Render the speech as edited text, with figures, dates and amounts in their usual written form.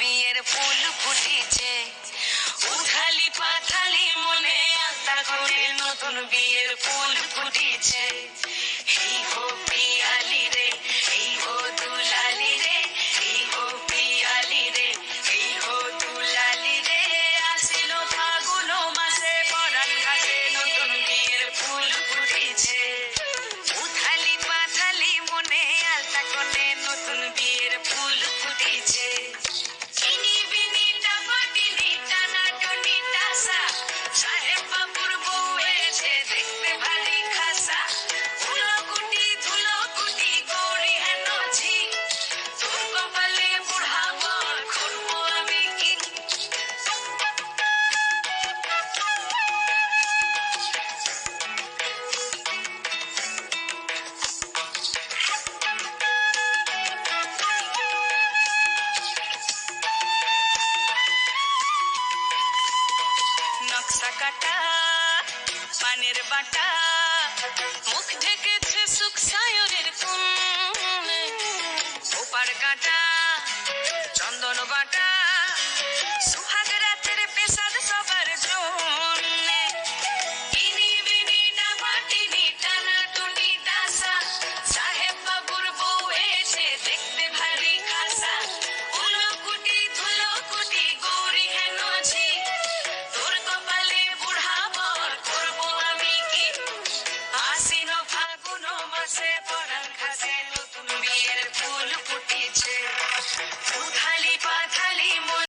বিয়ের ফুল ফুটেছে, উথালি পাথালি মনে আলতা করে নতুন বিয়ের ফুল ফুটেছে। এই হো পিয়ালি রে, এই হো দুলালি রে, এই হো পিয়ালি রে, এই হো দুলালি রে। আসিল ফাগুন মাসে পরাণ ঘাটে নতুন বিয়ের ফুল ফুটেছে, উথালি পাথালি মনে আলতা করে নতুন বিয়ের ফুল ফুটেছে। চিনি বিনি টাপাটিনি টানা টুনি টাসা, সাহেব বাবুর বউ এসে দেখতে ভারী খাসা। ধুলো কুটি গৌরী হেন ঝি, তোর কপালে বুড়া বর করবো আমি কি। নকশা কাটা পানের বাটা, মুখ ঢেকেছে সুখ সায়রের কোণ, ওপার কাটা চন্দন বাটা, সুহাস